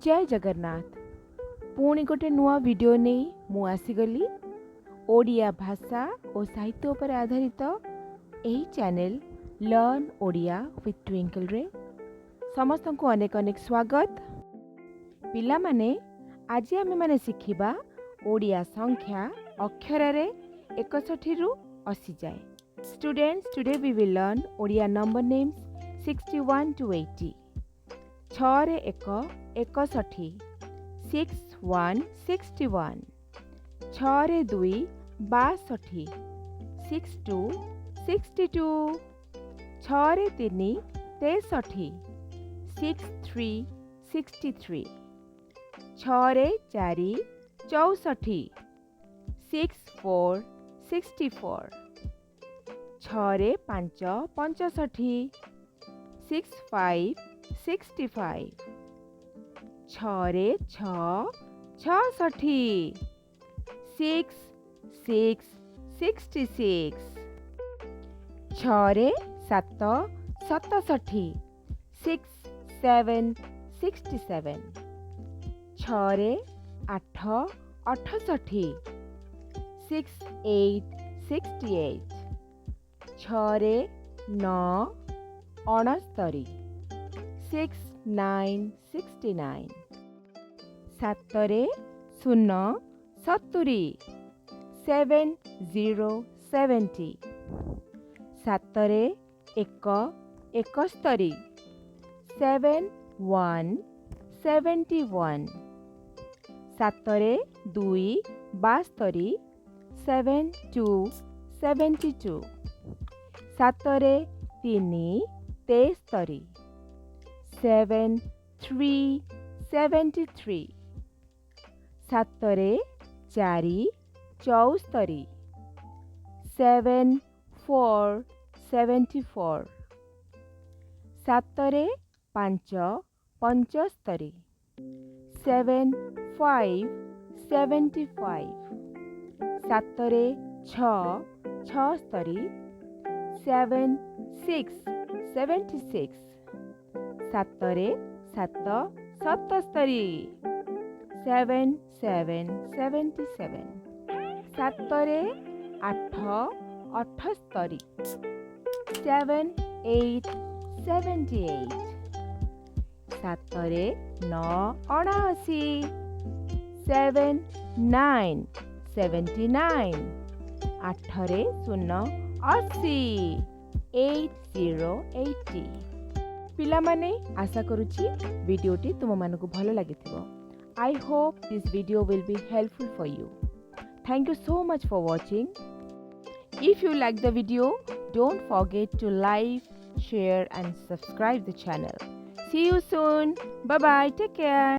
जय जगन्नाथ। पुणी गोटे नुआ वीडियो नहीं मु आसीगली। ओडिया भाषा और साहित्य पर आधारित यही channel learn Odia with twinkle रे समस्त को अनेक अनेक स्वागत। पिला माने आज आमे माने शिखिबा ओडिया संख्या अक्षर रे 61 रु 80 जाए। Students, today we will learn Odia number names 61 to 80। 6 रे 1 61, 61 61। 6 रे 2 62, 62 62। 6 रे 3 63, 63 63। 6 रे 4 64, 64 64। 6 रे 5 65, 65 65। 6 रे 6 66, 6 6 66। 6 रे 7 67, 6 7 67। 6 रे 8 68, 6 8 68। 6 रे 9 69, 6 9 69। 7 रे 0 70, 7 0 70। 7 रे 1 71, 7 1 71। 7 रे 2 72, 7 2 72। 7 रे 3 73, 7 3 73। 7 रे 4 74, 7 4 74। 7 रे 5 75, 7 5 75। 7 रे 6 76, 7 6 76। 7 रे 7 77, 7 7 77। 7 रे 8 78, 7 8 78। 7 रे 9 79, 7 9 79। 8 रे 0 80, 80 80। पिला माने आशा करुछि वीडियोटी तुम मानकु भलो लागिथिबो। I hope this video will be helpful for you. Thank you so much for watching. If you like the video, don't forget to like, share and subscribe the channel. See you soon. Bye bye. Take care.